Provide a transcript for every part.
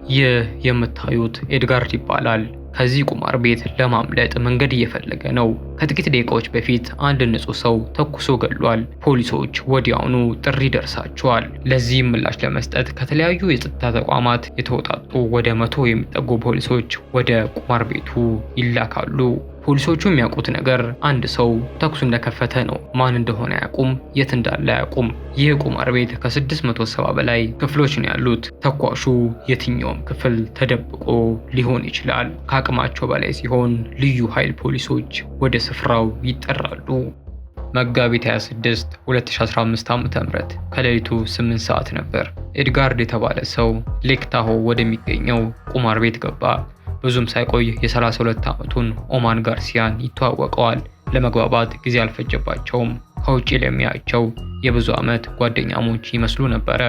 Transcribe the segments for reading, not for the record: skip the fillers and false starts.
ይህ የምታዩት ኤድጋርድ ይባላል። ከዚህ ቁማር ቤት ለማምለጥ መንገድ እየፈለገ ነው። ከጥቂት ደቂቃዎች በፊት አንድ ንጹህ ሰው ተኩሶ ገድሏል። ፖሊሶች ወዲያውኑ ጥሪ ደርሳቸዋል። ለዚህም ምላሽ ለመስጠት ከተለያዩ የጸጥታ ተቋማት የተውጣጡ ወደ 100 የሚጠጉ ፖሊሶች ወደ ቁማር ቤቱ ይላካሉ። ፖሊሶቹ የሚያውቁት ነገር አንድ ሰው ተኩስ እንደከፈተ ነው። ማን እንደሆነ አያውቁም፣ የት እንዳለ አያውቁም። ይህ ቁማር ቤት ከ670 በላይ ክፍሎች ነው ያሉት። ተኳሹ የትኛውም ክፍል ተደብቆ ሊሆን ይችላል። ከአቅማቸው በላይ ሲሆን ልዩ ኃይል ፖሊሶች ወደ ስፍራው ይጠራሉ። መጋቢት 26 2015 ዓ.ም ከሌሊቱ 8 ሰዓት ነበር። ኤድጋርድ የተባለ ሰው ሌክ ታሆ ወደሚገኘው ቁማር ቤት ገባ። ብዙም ሳይቆይ የ32 ዓመቱን ኦማር ጋርሲያን ይተዋወቀዋል። ለመግባባት ጊዜ አልፈጀባቸውም። ከውጭ ለሚያያቸው የብዙ ዓመት ጓደኛሞች ይመስሉ ነበረ።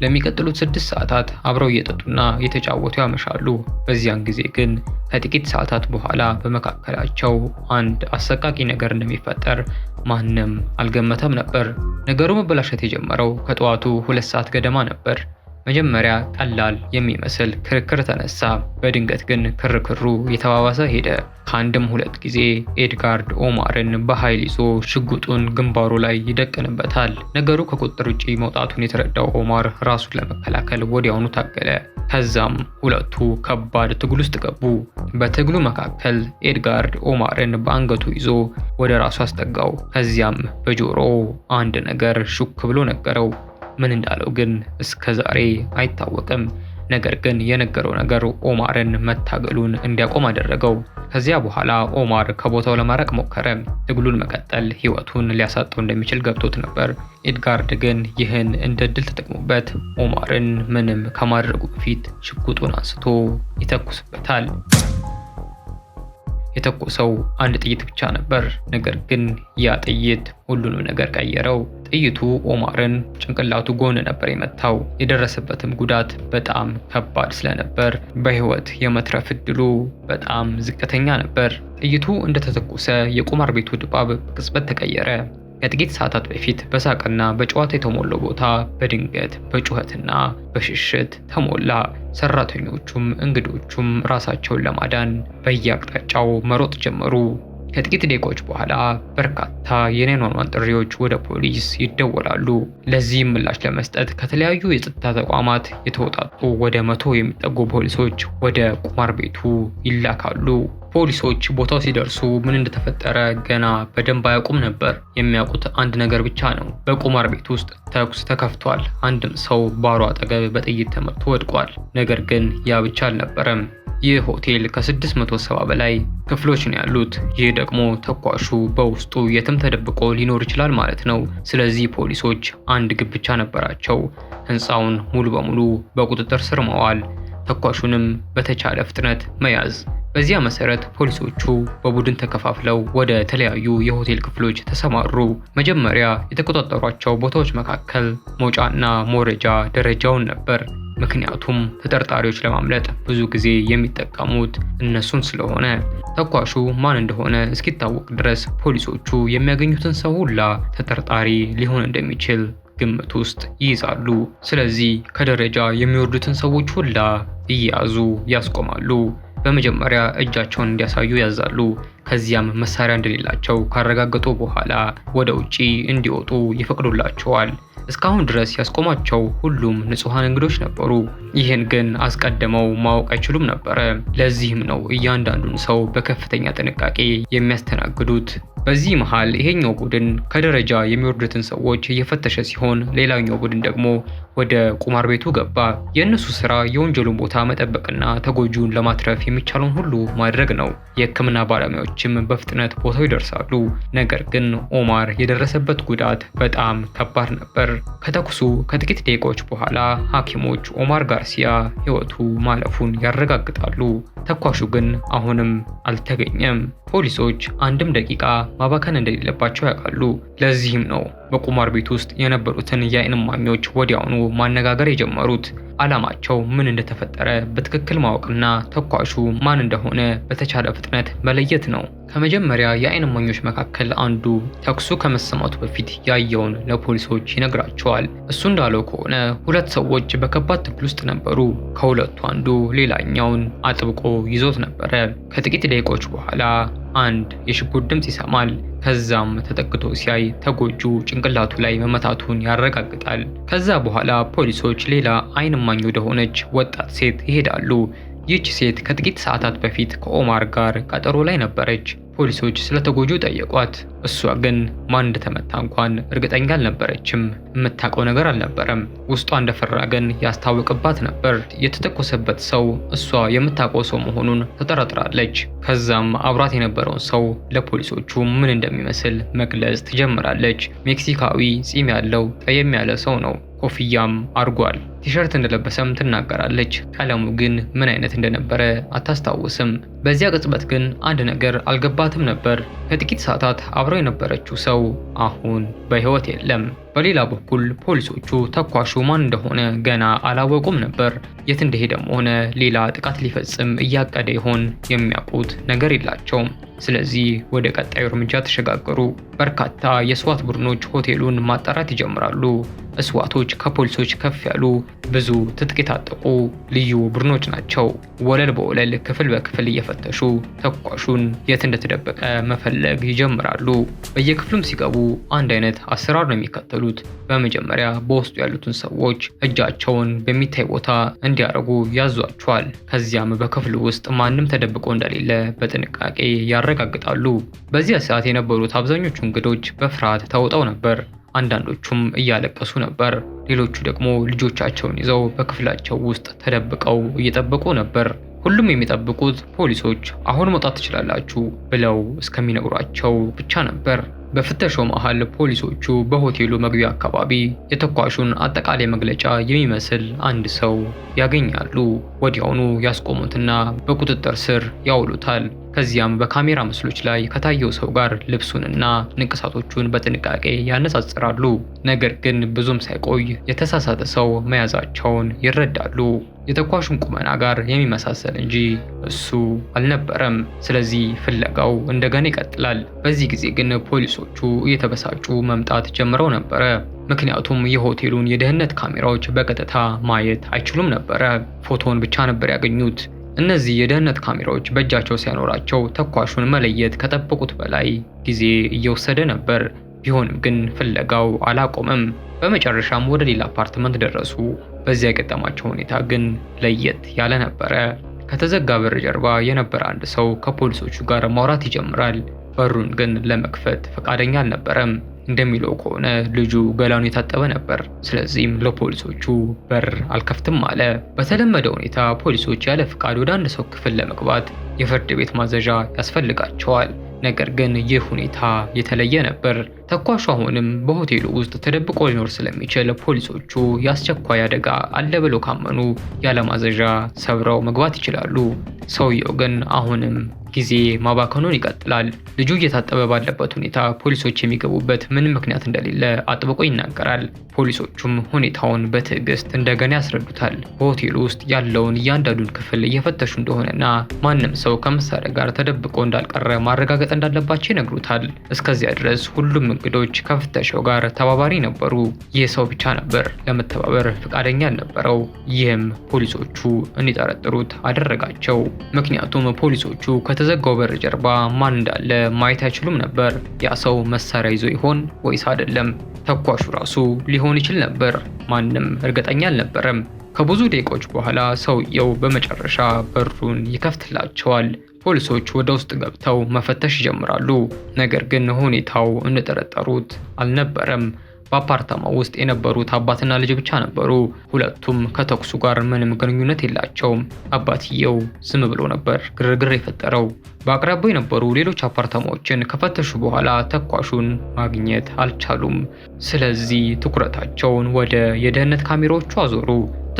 ለሚቀጥሉት 6 ሰዓታት አብረው እየጠጡና እየተጫወቱ ያመሻሉ። በዚያን ጊዜ ግን ከጥቂት ሰዓታት በኋላ በመካከላቸው አንድ አሰቃቂ ነገር እንደሚፈጠር ማንም አልገመተም ነበር። ነገሩ መበላሸት የጀመረው ከጠዋቱ 2 ሰዓት ገደማ ነበር። መጀመሪያ ቀላል የሚመስል ክርክር ተነሳ። በድንገት ግን ክርክሩ የተባባሰ ሄደ። ከአንድም 2 ጊዜ ኤድጋርድ ኦማርን በኃይል ይዞ ሽጉጡን ግንባሩ ላይ ይደቅንበታል። ነገሩ ከቁጥጥር ውጪ መውጣቱን የተረዳው ኦማር ራሱን ለመከላከል ወዲያውኑ ታገለ። ከዛም ሁለቱ ከባድ ትግል ውስጥ ገቡ። በትግሉ መካከል ኤድጋርድ ኦማርን በአንገቱ ይዞ ወደ ራሱ አስጠጋው። ከዚያም በጆሮው አንድ ነገር ሹክ ብሎ ነገረው። ምን እንዳለው ግን እስከ ዛሬ አይታወቅም። ነገር ግን የነገረው ነገር ኦማርን መታገሉን እንዲያቆም አደረገው። ከዚያ በኋላ ኦማር ከቦታው ለማራቅ ሞከረ። ትግሉን መቀጠል ሕይወቱን ሊያሳጠው እንደሚችል ገብቶት ነበር። ኤድጋርድ ግን ይህን እንደ ዕድል ተጠቅሞበት ኦማርን ምንም ከማድረጉ በፊት ሽጉጡን አንስቶ ይተኩስበታል። የተኮሰው አንድ ጥይት ብቻ ነበር። ነገር ግን ያ ጥይት ሁሉንም ነገር ቀየረው። ጥይቱ ኦማርን ጭንቅላቱ ጎን ነበር የመታው። የደረሰበትም ጉዳት በጣም ከባድ ስለነበር በሕይወት የመትረፍ እድሉ በጣም ዝቅተኛ ነበር። ጥይቱ እንደተተኮሰ የቁማር ቤቱ ድባብ በቅጽበት ተቀየረ። ከጥቂት ሰዓታት በፊት በሳቅና በጨዋታ የተሞላው ቦታ በድንገት በጩኸትና በሽሽት ተሞላ። ሰራተኞቹም እንግዶቹም ራሳቸውን ለማዳን በየአቅጣጫው መሮጥ ጀመሩ። ከጥቂት ደቂቃዎች በኋላ በርካታ የ911 ጥሪዎች ወደ ፖሊስ ይደወላሉ። ለዚህም ምላሽ ለመስጠት ከተለያዩ የጸጥታ ተቋማት የተውጣጡ ወደ 100 የሚጠጉ ፖሊሶች ወደ ቁማር ቤቱ ይላካሉ። ፖሊሶች ቦታው ሲደርሱ ምን እንደተፈጠረ ገና በደንብ አያውቁም ነበር። የሚያውቁት አንድ ነገር ብቻ ነው። በቁማር ቤት ውስጥ ተኩስ ተከፍቷል። አንድም ሰው ባሩ አጠገብ በጥይት ተመቶ ወድቋል። ነገር ግን ያ ብቻ አልነበረም። ይህ ሆቴል ከ670 በላይ ክፍሎች ነው ያሉት። ይህ ደግሞ ተኳሹ በውስጡ የትም ተደብቆ ሊኖር ይችላል ማለት ነው። ስለዚህ ፖሊሶች አንድ ግብ ብቻ ነበራቸው፣ ህንፃውን ሙሉ በሙሉ በቁጥጥር ስር ማዋል፣ ተኳሹንም በተቻለ ፍጥነት መያዝ። በዚያ መሰረት ፖሊሶቹ በቡድን ተከፋፍለው ወደ ተለያዩ የሆቴል ክፍሎች ተሰማሩ። መጀመሪያ የተቆጣጠሯቸው ቦታዎች መካከል መውጫና መውረጃ ደረጃውን ነበር። ምክንያቱም ተጠርጣሪዎች ለማምለጥ ብዙ ጊዜ የሚጠቀሙት እነሱን ስለሆነ። ተኳሹ ማን እንደሆነ እስኪታወቅ ድረስ ፖሊሶቹ የሚያገኙትን ሰው ሁላ ተጠርጣሪ ሊሆን እንደሚችል ግምት ውስጥ ይይዛሉ። ስለዚህ ከደረጃ የሚወርዱትን ሰዎች ሁላ እየያዙ ያስቆማሉ። በመጀመሪያ እጃቸውን እንዲያሳዩ ያዛሉ። ከዚያም መሳሪያ እንደሌላቸው ካረጋገጡ በኋላ ወደ ውጪ እንዲወጡ ይፈቅዱላቸዋል። እስካሁን ድረስ ያስቆማቸው ሁሉም ንጹሃን እንግዶች ነበሩ። ይህን ግን አስቀድመው ማወቅ አይችሉም ነበረ። ለዚህም ነው እያንዳንዱን ሰው በከፍተኛ ጥንቃቄ የሚያስተናግዱት። በዚህ መሃል ይሄኛው ቡድን ከደረጃ የሚወርዱትን ሰዎች እየፈተሸ ሲሆን፣ ሌላኛው ቡድን ደግሞ ወደ ቁማር ቤቱ ገባ። የእነሱ ስራ የወንጀሉን ቦታ መጠበቅና ተጎጂውን ለማትረፍ የሚቻለውን ሁሉ ማድረግ ነው። የሕክምና ባለሙያዎችም በፍጥነት ቦታው ይደርሳሉ። ነገር ግን ኦማር የደረሰበት ጉዳት በጣም ከባድ ነበር። ከተኩሱ ከጥቂት ደቂቃዎች በኋላ ሐኪሞች ኦማር ጋርሲያ ሕይወቱ ማለፉን ያረጋግጣሉ። ተኳሹ ግን አሁንም አልተገኘም። ፖሊሶች አንድም ደቂቃ ማባከን እንደሌለባቸው ያውቃሉ። ለዚህም ነው በቁማር ቤት ውስጥ የነበሩትን የዓይን እማኞች ወዲያውኑ ማነጋገር የጀመሩት። ዓላማቸው ምን እንደተፈጠረ በትክክል ማወቅና ተኳሹ ማን እንደሆነ በተቻለ ፍጥነት መለየት ነው። ከመጀመሪያ የዓይን እማኞች መካከል አንዱ ተኩሱ ከመሰማቱ በፊት ያየውን ለፖሊሶች ይነግራቸዋል። እሱ እንዳለው ከሆነ ሁለት ሰዎች በከባድ ትግል ውስጥ ነበሩ። ከሁለቱ አንዱ ሌላኛውን አጥብቆ ይዞት ነበረ። ከጥቂት ደቂቃዎች በኋላ አንድ የሽጉጥ ድምፅ ይሰማል። ከዛም ተጠግቶ ሲያይ ተጎጁ ጭንቅላቱ ላይ መመታቱን ያረጋግጣል። ከዛ በኋላ ፖሊሶች ሌላ ዓይን እማኝ ወደሆነች ወጣት ሴት ይሄዳሉ። ይህች ሴት ከጥቂት ሰዓታት በፊት ከኦማር ጋር ቀጠሮ ላይ ነበረች። ፖሊሶች ስለተጎጁ ጠየቋት። እሷ ግን ማን እንደተመታ እንኳን እርግጠኛ አልነበረችም። የምታውቀው ነገር አልነበረም። ውስጧ እንደፈራ ግን ያስታውቅባት ነበር። የተተኮሰበት ሰው እሷ የምታውቀው ሰው መሆኑን ተጠራጥራለች። ከዛም አብራት የነበረውን ሰው ለፖሊሶቹ ምን እንደሚመስል መግለጽ ትጀምራለች። ሜክሲካዊ ፂም ያለው ጠየም ያለ ሰው ነው። ኮፍያም አርጓል። ቲሸርት እንደለበሰም ትናገራለች። ቀለሙ ግን ምን አይነት እንደነበረ አታስታውስም። በዚያ ቅጽበት ግን አንድ ነገር አልገባትም ነበር። ከጥቂት ሰዓታት አብረው የነበረችው ሰው አሁን በሕይወት የለም። በሌላ በኩል ፖሊሶቹ ተኳሹ ማን እንደሆነ ገና አላወቁም ነበር። የት እንደሄደም ሆነ ሌላ ጥቃት ሊፈጽም እያቀደ ይሆን የሚያውቁት ነገር የላቸውም። ስለዚህ ወደ ቀጣዩ እርምጃ ተሸጋገሩ። በርካታ የስዋት ቡድኖች ሆቴሉን ማጣራት ይጀምራሉ። እስዋቶች ከፖሊሶች ከፍ ያሉ ብዙ ትጥቅ የታጠቁ ልዩ ቡድኖች ናቸው። ወለል በወለል ክፍል በክፍል እየፈተሹ ተኳሹን የት እንደተደበቀ መፈለግ ይጀምራሉ። በየክፍሉም ሲገቡ አንድ አይነት አሰራር ነው የሚከተሉት። በመጀመሪያ በውስጡ ያሉትን ሰዎች እጃቸውን በሚታይ ቦታ እንዲያደርጉ ያዟቸዋል። ከዚያም በክፍሉ ውስጥ ማንም ተደብቆ እንደሌለ በጥንቃቄ ያረጋግጣሉ። በዚያ ሰዓት የነበሩት አብዛኞቹ እንግዶች በፍርሃት ተውጠው ነበር። አንዳንዶቹም እያለቀሱ ነበር። ሌሎቹ ደግሞ ልጆቻቸውን ይዘው በክፍላቸው ውስጥ ተደብቀው እየጠበቁ ነበር። ሁሉም የሚጠብቁት ፖሊሶች አሁን መውጣት ትችላላችሁ ብለው እስከሚነግሯቸው ብቻ ነበር። በፍተሻው መሃል ፖሊሶቹ በሆቴሉ መግቢያ አካባቢ የተኳሹን አጠቃላይ መግለጫ የሚመስል አንድ ሰው ያገኛሉ። ወዲያውኑ ያስቆሙትና በቁጥጥር ስር ያውሉታል። ከዚያም በካሜራ ምስሎች ላይ ከታየው ሰው ጋር ልብሱንና ንቅሳቶቹን በጥንቃቄ ያነጻጽራሉ። ነገር ግን ብዙም ሳይቆይ የተሳሳተ ሰው መያዛቸውን ይረዳሉ። የተኳሹን ቁመና ጋር የሚመሳሰል እንጂ እሱ አልነበረም። ስለዚህ ፍለጋው እንደገና ይቀጥላል። በዚህ ጊዜ ግን ፖሊሶቹ እየተበሳጩ መምጣት ጀምረው ነበረ። ምክንያቱም የሆቴሉን የደህንነት ካሜራዎች በቀጥታ ማየት አይችሉም ነበረ። ፎቶን ብቻ ነበር ያገኙት። እነዚህ የደህንነት ካሜራዎች በእጃቸው ሲያኖራቸው ተኳሹን መለየት ከጠበቁት በላይ ጊዜ እየወሰደ ነበር። ቢሆንም ግን ፍለጋው አላቆመም። በመጨረሻም ወደ ሌላ አፓርትመንት ደረሱ። በዚያ የገጠማቸው ሁኔታ ግን ለየት ያለ ነበረ። ከተዘጋ በር ጀርባ የነበረ አንድ ሰው ከፖሊሶቹ ጋር ማውራት ይጀምራል። በሩን ግን ለመክፈት ፈቃደኛ አልነበረም። እንደሚለው ከሆነ ልጁ ገላውን የታጠበ ነበር። ስለዚህም ለፖሊሶቹ በር አልከፍትም አለ። በተለመደ ሁኔታ ፖሊሶች ያለ ፍቃድ ወደ አንድ ሰው ክፍል ለመግባት የፍርድ ቤት ማዘዣ ያስፈልጋቸዋል። ነገር ግን ይህ ሁኔታ የተለየ ነበር። ተኳሹ አሁንም በሆቴሉ ውስጥ ተደብቆ ሊኖር ስለሚችል ፖሊሶቹ የአስቸኳይ አደጋ አለ ብለው ካመኑ ያለ ማዘዣ ሰብረው መግባት ይችላሉ። ሰውየው ግን አሁንም ጊዜ ማባከኑን ይቀጥላል። ልጁ እየታጠበ ባለበት ሁኔታ ፖሊሶች የሚገቡበት ምንም ምክንያት እንደሌለ አጥብቆ ይናገራል። ፖሊሶቹም ሁኔታውን በትዕግስት እንደገና ያስረዱታል። በሆቴሉ ውስጥ ያለውን እያንዳንዱን ክፍል እየፈተሹ እንደሆነና ማንም ሰው ከመሳሪያ ጋር ተደብቆ እንዳልቀረ ማረጋገጥ እንዳለባቸው ይነግሩታል። እስከዚያ ድረስ ሁሉም እንግዶች ከፍተሻው ጋር ተባባሪ ነበሩ። ይህ ሰው ብቻ ነበር ለመተባበር ፈቃደኛ ያልነበረው። ይህም ፖሊሶቹ እንዲጠረጥሩት አደረጋቸው። ምክንያቱም ፖሊሶቹ ከተዘጋው በር ጀርባ ማን እንዳለ ማየት አይችሉም ነበር። ያ ሰው መሳሪያ ይዞ ይሆን ወይስ አይደለም? ተኳሹ ራሱ ሊሆን ይችል ነበር። ማንም እርግጠኛ አልነበረም። ከብዙ ደቂቃዎች በኋላ ሰውየው በመጨረሻ በሩን ይከፍትላቸዋል። ፖሊሶች ወደ ውስጥ ገብተው መፈተሽ ይጀምራሉ። ነገር ግን ሁኔታው እንደጠረጠሩት አልነበረም። በአፓርታማው ውስጥ የነበሩት አባትና ልጅ ብቻ ነበሩ። ሁለቱም ከተኩሱ ጋር ምንም ግንኙነት የላቸውም። አባትየው ዝም ብሎ ነበር ግርግር የፈጠረው። በአቅራቢያው የነበሩ ሌሎች አፓርታማዎችን ከፈተሹ በኋላ ተኳሹን ማግኘት አልቻሉም። ስለዚህ ትኩረታቸውን ወደ የደህንነት ካሜራዎቹ አዞሩ።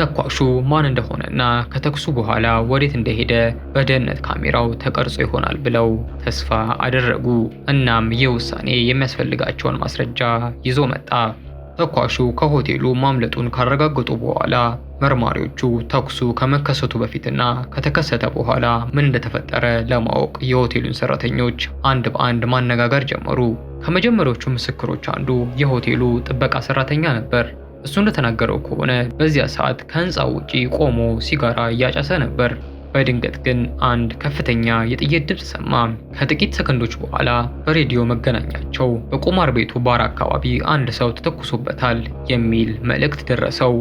ተኳሹ ማን እንደሆነና ከተኩሱ በኋላ ወዴት እንደሄደ በደህንነት ካሜራው ተቀርጾ ይሆናል ብለው ተስፋ አደረጉ። እናም ይህ ውሳኔ የሚያስፈልጋቸውን ማስረጃ ይዞ መጣ። ተኳሹ ከሆቴሉ ማምለጡን ካረጋገጡ በኋላ መርማሪዎቹ ተኩሱ ከመከሰቱ በፊትና ከተከሰተ በኋላ ምን እንደተፈጠረ ለማወቅ የሆቴሉን ሰራተኞች አንድ በአንድ ማነጋገር ጀመሩ። ከመጀመሪያዎቹ ምስክሮች አንዱ የሆቴሉ ጥበቃ ሰራተኛ ነበር። እሱ እንደተናገረው ከሆነ በዚያ ሰዓት ከህንፃው ውጪ ቆሞ ሲጋራ እያጨሰ ነበር። በድንገት ግን አንድ ከፍተኛ የጥይት ድምፅ ሰማ። ከጥቂት ሰከንዶች በኋላ በሬዲዮ መገናኛቸው በቁማር ቤቱ ባር አካባቢ አንድ ሰው ተተኩሶበታል የሚል መልእክት ደረሰው።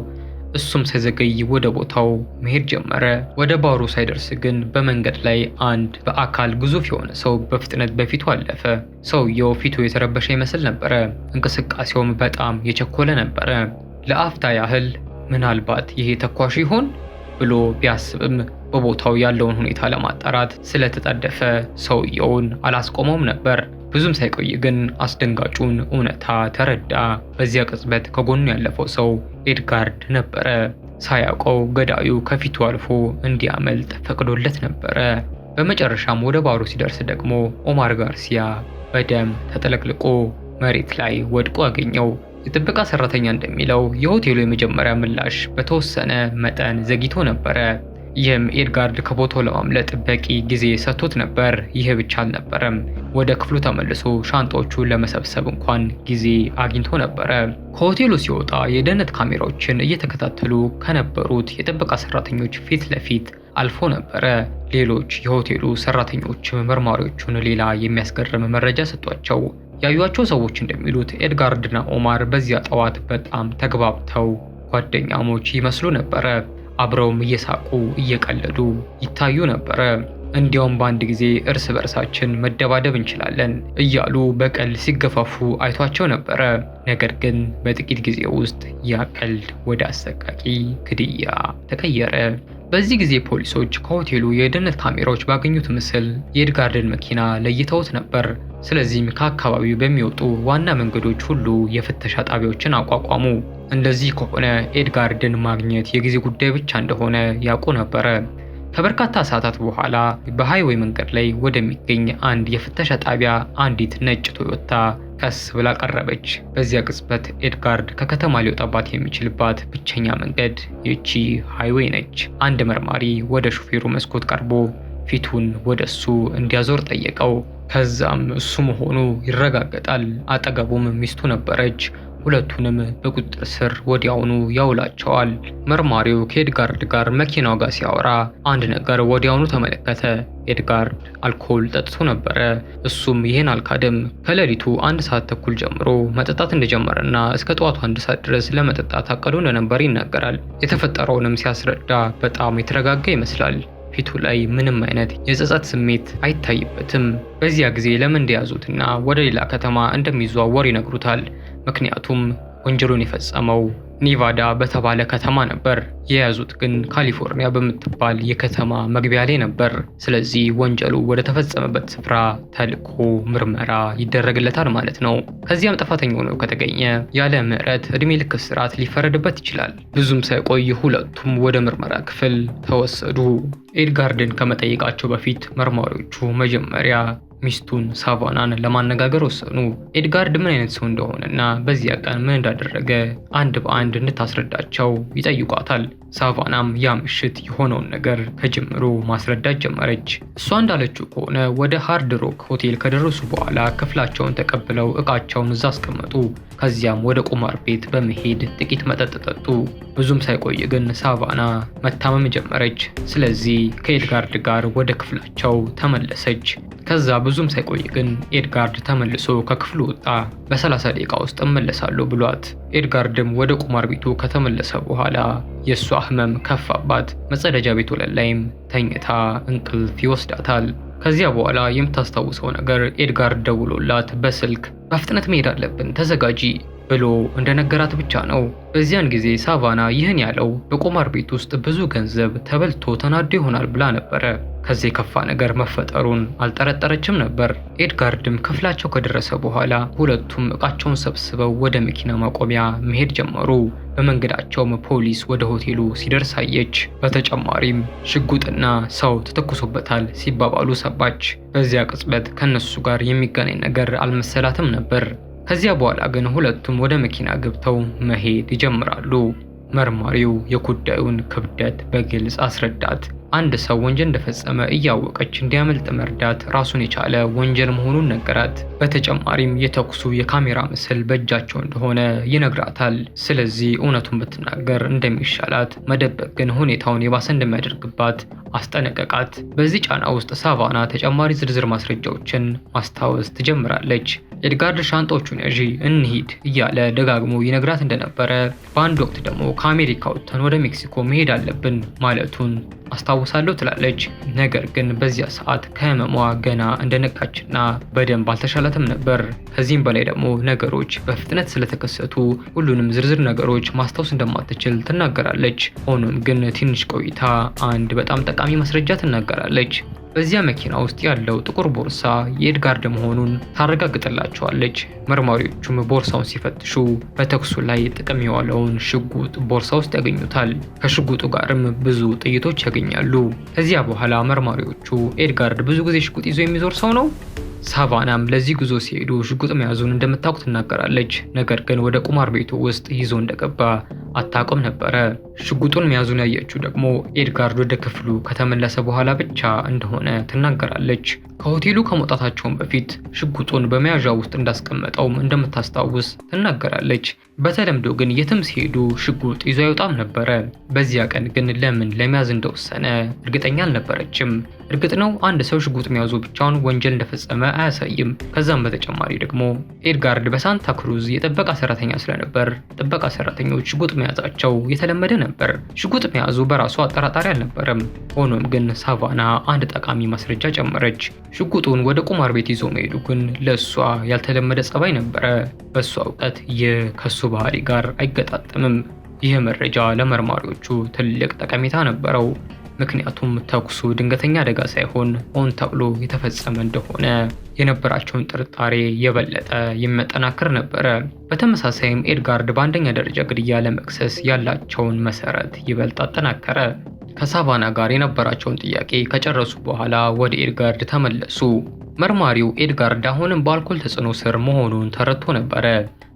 እሱም ሳይዘገይ ወደ ቦታው መሄድ ጀመረ። ወደ ባሩ ሳይደርስ ግን በመንገድ ላይ አንድ በአካል ግዙፍ የሆነ ሰው በፍጥነት በፊቱ አለፈ። ሰውየው ፊቱ የተረበሸ ይመስል ነበረ። እንቅስቃሴውም በጣም የቸኮለ ነበረ። ለአፍታ ያህል ምናልባት ይሄ ተኳሽ ይሆን ብሎ ቢያስብም በቦታው ያለውን ሁኔታ ለማጣራት ስለተጣደፈ ሰውየውን አላስቆመውም ነበር። ብዙም ሳይቆይ ግን አስደንጋጩን እውነታ ተረዳ። በዚያ ቅጽበት ከጎኑ ያለፈው ሰው ኤድጋርድ ነበረ። ሳያውቀው ገዳዩ ከፊቱ አልፎ እንዲያመልጥ ፈቅዶለት ነበረ። በመጨረሻም ወደ ባሩ ሲደርስ ደግሞ ኦማር ጋርሲያ በደም ተጠለቅልቆ መሬት ላይ ወድቆ አገኘው። የጥበቃ ሰራተኛ እንደሚለው የሆቴሉ የመጀመሪያ ምላሽ በተወሰነ መጠን ዘግይቶ ነበረ። ይህም ኤድጋርድ ከቦታው ለማምለጥ በቂ ጊዜ ሰጥቶት ነበር። ይህ ብቻ አልነበረም። ወደ ክፍሉ ተመልሶ ሻንጣዎቹን ለመሰብሰብ እንኳን ጊዜ አግኝቶ ነበረ። ከሆቴሉ ሲወጣ የደህንነት ካሜራዎችን እየተከታተሉ ከነበሩት የጥበቃ ሰራተኞች ፊት ለፊት አልፎ ነበረ። ሌሎች የሆቴሉ ሰራተኞች መርማሪዎቹን ሌላ የሚያስገርም መረጃ ሰጧቸው። ያዩዋቸው ሰዎች እንደሚሉት ኤድጋርድና ኦማር በዚያ ጠዋት በጣም ተግባብተው ጓደኛሞች ይመስሉ ነበረ። አብረውም እየሳቁ እየቀለዱ ይታዩ ነበረ። እንዲያውም በአንድ ጊዜ እርስ በርሳችን መደባደብ እንችላለን እያሉ በቀልድ ሲገፋፉ አይቷቸው ነበረ። ነገር ግን በጥቂት ጊዜ ውስጥ ያ ቀልድ ወደ አሰቃቂ ግድያ ተቀየረ። በዚህ ጊዜ ፖሊሶች ከሆቴሉ የደህንነት ካሜራዎች ባገኙት ምስል የኤድጋርድን መኪና ለይተውት ነበር። ስለዚህም ከአካባቢው በሚወጡ ዋና መንገዶች ሁሉ የፍተሻ ጣቢያዎችን አቋቋሙ። እንደዚህ ከሆነ ኤድጋርድን ማግኘት የጊዜ ጉዳይ ብቻ እንደሆነ ያውቁ ነበረ። ከበርካታ ሰዓታት በኋላ በሃይዌይ መንገድ ላይ ወደሚገኝ አንድ የፍተሻ ጣቢያ አንዲት ነጭ ቶዮታ ቀስ ብላ ቀረበች። በዚያ ቅጽበት ኤድጋርድ ከከተማ ሊወጣባት የሚችልባት ብቸኛ መንገድ ይቺ ሃይዌይ ነች። አንድ መርማሪ ወደ ሹፌሩ መስኮት ቀርቦ ፊቱን ወደሱ እንዲያዞር ጠየቀው። ከዛም እሱ መሆኑ ይረጋገጣል። አጠገቡም ሚስቱ ነበረች። ሁለቱንም በቁጥጥር ስር ወዲያውኑ ያውላቸዋል። መርማሪው ከኤድጋርድ ጋር መኪናው ጋር ሲያወራ አንድ ነገር ወዲያውኑ ተመለከተ። ኤድጋርድ አልኮል ጠጥቶ ነበረ። እሱም ይህን አልካደም። ከሌሊቱ 1 ሰዓት ተኩል ጀምሮ መጠጣት እንደጀመረና እስከ ጠዋቱ 1 ሰዓት ድረስ ለመጠጣት አቅዶ እንደነበር ይናገራል። የተፈጠረውንም ሲያስረዳ በጣም የተረጋጋ ይመስላል። ፊቱ ላይ ምንም አይነት የጸጸት ስሜት አይታይበትም። በዚያ ጊዜ ለምን እንደያዙትና ወደ ሌላ ከተማ እንደሚዘዋወር ይነግሩታል። ምክንያቱም ወንጀሉን የፈጸመው ኔቫዳ በተባለ ከተማ ነበር። የያዙት ግን ካሊፎርኒያ በምትባል የከተማ መግቢያ ላይ ነበር። ስለዚህ ወንጀሉ ወደ ተፈጸመበት ስፍራ ተልኮ ምርመራ ይደረግለታል ማለት ነው። ከዚያም ጥፋተኛ ሆኖ ከተገኘ ያለ ምሕረት እድሜ ልክ እስራት ሊፈረድበት ይችላል። ብዙም ሳይቆይ ሁለቱም ወደ ምርመራ ክፍል ተወሰዱ። ኤድጋርድን ከመጠየቃቸው በፊት መርማሪዎቹ መጀመሪያ ሚስቱን ሳቫናን ለማነጋገር ወሰኑ። ኤድጋርድ ምን አይነት ሰው እንደሆነና በዚያ ቀን ምን እንዳደረገ አንድ በአንድ እንድታስረዳቸው ይጠይቋታል። ሳቫናም ያ ምሽት የሆነውን ነገር ከጅምሩ ማስረዳት ጀመረች። እሷ እንዳለችው ከሆነ ወደ ሃርድ ሮክ ሆቴል ከደረሱ በኋላ ክፍላቸውን ተቀብለው እቃቸውን እዛ አስቀመጡ። ከዚያም ወደ ቁማር ቤት በመሄድ ጥቂት መጠጥ ጠጡ። ብዙም ሳይቆይ ግን ሳቫና መታመም ጀመረች። ስለዚህ ከኤድጋርድ ጋር ወደ ክፍላቸው ተመለሰች። ከዛ ብዙም ሳይቆይ ግን ኤድጋርድ ተመልሶ ከክፍሉ ወጣ። በ30 ደቂቃ ውስጥ እመለሳለሁ ብሏት። ኤድጋርድም ወደ ቁማር ቤቱ ከተመለሰ በኋላ የእሷ ህመም ከፋባት። መጸዳጃ ቤቱ ላይም ተኝታ እንቅልፍ ይወስዳታል። ከዚያ በኋላ የምታስታውሰው ነገር ኤድጋርድ ደውሎላት በስልክ በፍጥነት መሄድ አለብን ተዘጋጂ ብሎ እንደነገራት ብቻ ነው። በዚያን ጊዜ ሳቫና ይህን ያለው በቁማር ቤት ውስጥ ብዙ ገንዘብ ተበልቶ ተናዶ ይሆናል ብላ ነበረ። ከዚህ የከፋ ነገር መፈጠሩን አልጠረጠረችም ነበር። ኤድጋርድም ክፍላቸው ከደረሰ በኋላ ሁለቱም እቃቸውን ሰብስበው ወደ መኪና ማቆሚያ መሄድ ጀመሩ። በመንገዳቸውም ፖሊስ ወደ ሆቴሉ ሲደርስ አየች። በተጨማሪም ሽጉጥና ሰው ተተኩሶበታል ሲባባሉ ሰማች። በዚያ ቅጽበት ከነሱ ጋር የሚገናኝ ነገር አልመሰላትም ነበር። ከዚያ በኋላ ግን ሁለቱም ወደ መኪና ገብተው መሄድ ይጀምራሉ። መርማሪው የጉዳዩን ክብደት በግልጽ አስረዳት። አንድ ሰው ወንጀል እንደፈጸመ እያወቀች እንዲያመልጥ መርዳት ራሱን የቻለ ወንጀል መሆኑን ነገራት። በተጨማሪም የተኩሱ የካሜራ ምስል በእጃቸው እንደሆነ ይነግራታል። ስለዚህ እውነቱን ብትናገር እንደሚሻላት፣ መደበቅ ግን ሁኔታውን የባሰ እንደሚያደርግባት አስጠነቀቃት። በዚህ ጫና ውስጥ ሳቫና ተጨማሪ ዝርዝር ማስረጃዎችን ማስታወስ ትጀምራለች። ኤድጋርድ ሻንጣዎቹን ያዢ እንሂድ እያለ ደጋግሞ ይነግራት እንደነበረ፣ በአንድ ወቅት ደግሞ ከአሜሪካ ወጥተን ወደ ሜክሲኮ መሄድ አለብን ማለቱን አስታውሳለሁ ትላለች። ነገር ግን በዚያ ሰዓት ከህመሟ ገና እንደነቃችና በደንብ አልተሻላትም ነበር። ከዚህም በላይ ደግሞ ነገሮች በፍጥነት ስለተከሰቱ ሁሉንም ዝርዝር ነገሮች ማስታወስ እንደማትችል ትናገራለች። ሆኖም ግን ትንሽ ቆይታ አንድ በጣም ጠቃሚ ማስረጃ ትናገራለች። በዚያ መኪና ውስጥ ያለው ጥቁር ቦርሳ የኤድጋርድ መሆኑን ታረጋግጥላቸዋለች። መርማሪዎቹም ቦርሳውን ሲፈትሹ በተኩሱ ላይ ጥቅም የዋለውን ሽጉጥ ቦርሳ ውስጥ ያገኙታል። ከሽጉጡ ጋርም ብዙ ጥይቶች ያገኛሉ። ከዚያ በኋላ መርማሪዎቹ ኤድጋርድ ብዙ ጊዜ ሽጉጥ ይዞ የሚዞር ሰው ነው? ሳቫናም ለዚህ ጉዞ ሲሄዱ ሽጉጥ መያዙን እንደምታውቅ ትናገራለች። ነገር ግን ወደ ቁማር ቤቱ ውስጥ ይዞ እንደገባ አታውቅም ነበረ። ሽጉጡን መያዙን ያየችው ደግሞ ኤድጋርድ ወደ ክፍሉ ከተመለሰ በኋላ ብቻ እንደሆነ ትናገራለች። ከሆቴሉ ከመውጣታቸውን በፊት ሽጉጡን በመያዣ ውስጥ እንዳስቀመጠውም እንደምታስታውስ ትናገራለች። በተለምዶ ግን የትም ሲሄዱ ሽጉጥ ይዞ አይወጣም ነበረ። በዚያ ቀን ግን ለምን ለመያዝ እንደወሰነ እርግጠኛ አልነበረችም። እርግጥ ነው አንድ ሰው ሽጉጥ መያዙ ብቻውን ወንጀል እንደፈጸመ አያሳይም። ከዛም በተጨማሪ ደግሞ ኤድጋርድ በሳንታ ክሩዝ የጥበቃ ሰራተኛ ስለነበር ጥበቃ ሰራተኞች ሽጉጥ መያዛቸው የተለመደ ነበር። ሽጉጥ መያዙ በራሱ አጠራጣሪ አልነበረም። ሆኖም ግን ሳቫና አንድ ጠቃሚ ማስረጃ ጨመረች። ሽጉጡን ወደ ቁማር ቤት ይዞ መሄዱ ግን ለእሷ ያልተለመደ ጸባይ ነበረ። በእሷ እውቀት ይህ ከሱ ባህሪ ጋር አይገጣጠምም። ይህ መረጃ ለመርማሪዎቹ ትልቅ ጠቀሜታ ነበረው። ምክንያቱም ተኩሱ ድንገተኛ አደጋ ሳይሆን ሆን ተብሎ የተፈጸመ እንደሆነ የነበራቸውን ጥርጣሬ የበለጠ የሚያጠናክር ነበረ። በተመሳሳይም ኤድጋርድ በአንደኛ ደረጃ ግድያ ለመክሰስ ያላቸውን መሰረት ይበልጥ አጠናከረ። ከሳቫና ጋር የነበራቸውን ጥያቄ ከጨረሱ በኋላ ወደ ኤድጋርድ ተመለሱ። መርማሪው ኤድጋርድ አሁንም በአልኮል ተጽዕኖ ስር መሆኑን ተረድቶ ነበረ።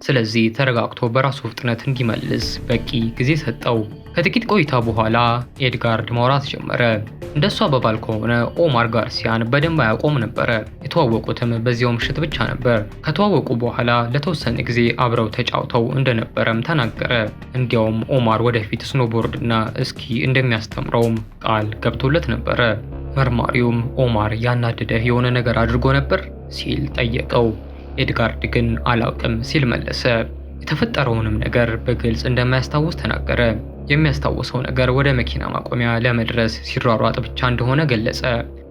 ስለዚህ ተረጋግቶ በራሱ ፍጥነት እንዲመልስ በቂ ጊዜ ሰጠው። ከጥቂት ቆይታ በኋላ ኤድጋርድ ማውራት ጀመረ። እንደሱ አባባል ከሆነ ኦማር ጋርሲያን በደንብ አያውቀውም ነበረ። የተዋወቁትም በዚያው ምሽት ብቻ ነበር። ከተዋወቁ በኋላ ለተወሰነ ጊዜ አብረው ተጫውተው እንደነበረም ተናገረ። እንዲያውም ኦማር ወደፊት ስኖቦርድ እና እስኪ እንደሚያስተምረውም ቃል ገብቶለት ነበረ። መርማሪውም ኦማር ያናደደህ የሆነ ነገር አድርጎ ነበር ሲል ጠየቀው። ኤድጋርድ ግን አላውቅም ሲል መለሰ። የተፈጠረውንም ነገር በግልጽ እንደማያስታውስ ተናገረ። የሚያስታውሰው ነገር ወደ መኪና ማቆሚያ ለመድረስ ሲሯሯጥ ብቻ እንደሆነ ገለጸ።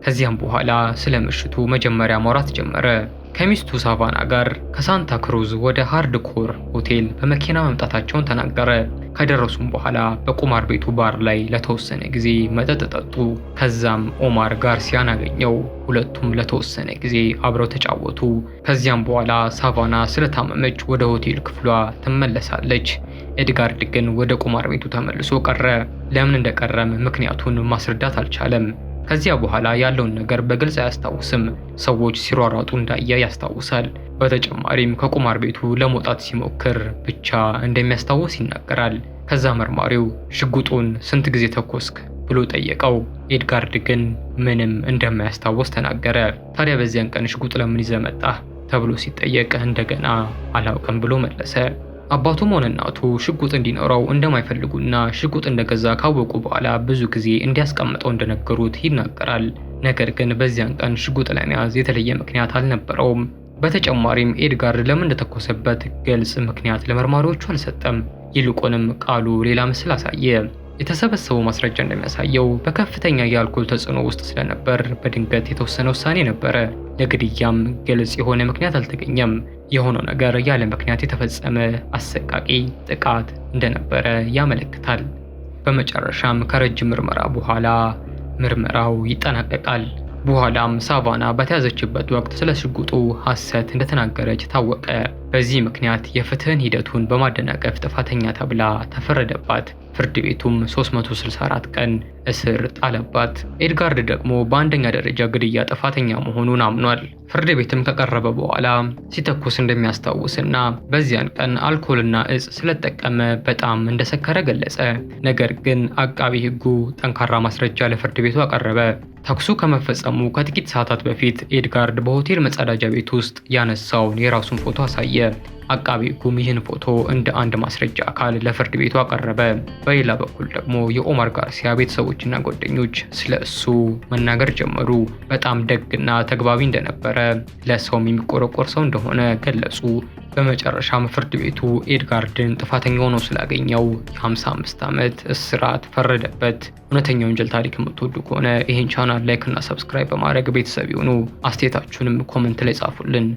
ከዚያም በኋላ ስለ ምሽቱ መጀመሪያ ማውራት ጀመረ። ከሚስቱ ሳቫና ጋር ከሳንታ ክሩዝ ወደ ሃርድ ኮር ሆቴል በመኪና መምጣታቸውን ተናገረ። ከደረሱም በኋላ በቁማር ቤቱ ባር ላይ ለተወሰነ ጊዜ መጠጥ ጠጡ። ከዛም ኦማር ጋርሲያን አገኘው። ሁለቱም ለተወሰነ ጊዜ አብረው ተጫወቱ። ከዚያም በኋላ ሳቫና ስለታመመች ወደ ሆቴል ክፍሏ ትመለሳለች። ኤድጋርድ ግን ወደ ቁማር ቤቱ ተመልሶ ቀረ። ለምን እንደቀረም ምክንያቱን ማስረዳት አልቻለም። ከዚያ በኋላ ያለውን ነገር በግልጽ አያስታውስም። ሰዎች ሲሯሯጡ እንዳየ ያስታውሳል። በተጨማሪም ከቁማር ቤቱ ለመውጣት ሲሞክር ብቻ እንደሚያስታውስ ይናገራል። ከዛ መርማሪው ሽጉጡን ስንት ጊዜ ተኮስክ ብሎ ጠየቀው። ኤድጋርድ ግን ምንም እንደማያስታውስ ተናገረ። ታዲያ በዚያን ቀን ሽጉጥ ለምን ይዘህ መጣህ ተብሎ ሲጠየቅ እንደገና አላውቅም ብሎ መለሰ። አባቱም ሆነ እናቱ ሽጉጥ እንዲኖረው እንደማይፈልጉና ሽጉጥ እንደገዛ ካወቁ በኋላ ብዙ ጊዜ እንዲያስቀምጠው እንደነገሩት ይናገራል። ነገር ግን በዚያን ቀን ሽጉጥ ለመያዝ የተለየ ምክንያት አልነበረውም። በተጨማሪም ኤድጋርድ ለምን እንደተኮሰበት ግልጽ ምክንያት ለመርማሪዎቹ አልሰጠም። ይልቁንም ቃሉ ሌላ ምስል አሳየ። የተሰበሰበው ማስረጃ እንደሚያሳየው በከፍተኛ የአልኮል ተጽዕኖ ውስጥ ስለነበር በድንገት የተወሰነ ውሳኔ ነበረ። ለግድያም ግልጽ የሆነ ምክንያት አልተገኘም። የሆነው ነገር ያለ ምክንያት የተፈጸመ አሰቃቂ ጥቃት እንደነበረ ያመለክታል። በመጨረሻም ከረጅም ምርመራ በኋላ ምርመራው ይጠናቀቃል። በኋላም ሳቫና በተያዘችበት ወቅት ስለ ሽጉጡ ሐሰት እንደተናገረች ታወቀ። በዚህ ምክንያት የፍትህን ሂደቱን በማደናቀፍ ጥፋተኛ ተብላ ተፈረደባት። ፍርድ ቤቱም 364 ቀን እስር ጣለባት። ኤድጋርድ ደግሞ በአንደኛ ደረጃ ግድያ ጥፋተኛ መሆኑን አምኗል። ፍርድ ቤትም ከቀረበ በኋላ ሲተኩስ እንደሚያስታውስና በዚያን ቀን አልኮልና እጽ ስለተጠቀመ በጣም እንደሰከረ ገለጸ። ነገር ግን አቃቢ ሕጉ ጠንካራ ማስረጃ ለፍርድ ቤቱ አቀረበ። ተኩሱ ከመፈጸሙ ከጥቂት ሰዓታት በፊት ኤድጋርድ በሆቴል መጸዳጃ ቤት ውስጥ ያነሳውን የራሱን ፎቶ አሳየ። አቃቢ ሕጉም ይህን ፎቶ እንደ አንድ ማስረጃ አካል ለፍርድ ቤቱ አቀረበ። በሌላ በኩል ደግሞ የኦማር ጋርሲያ ቤተሰቦችና ጓደኞች ስለ እሱ መናገር ጀመሩ። በጣም ደግና ተግባቢ እንደነበረ፣ ለሰውም የሚቆረቆር ሰው እንደሆነ ገለጹ። በመጨረሻም ፍርድ ቤቱ ኤድጋርድን ጥፋተኛ ሆኖ ስላገኘው የ55 ዓመት እስራት ፈረደበት። እውነተኛ ወንጀል ታሪክ የምትወዱ ከሆነ ይህን ቻናል ላይክ እና ሰብስክራይብ በማድረግ ቤተሰብ ይሁኑ። አስተያየታችሁንም ኮመንት ላይ ጻፉልን።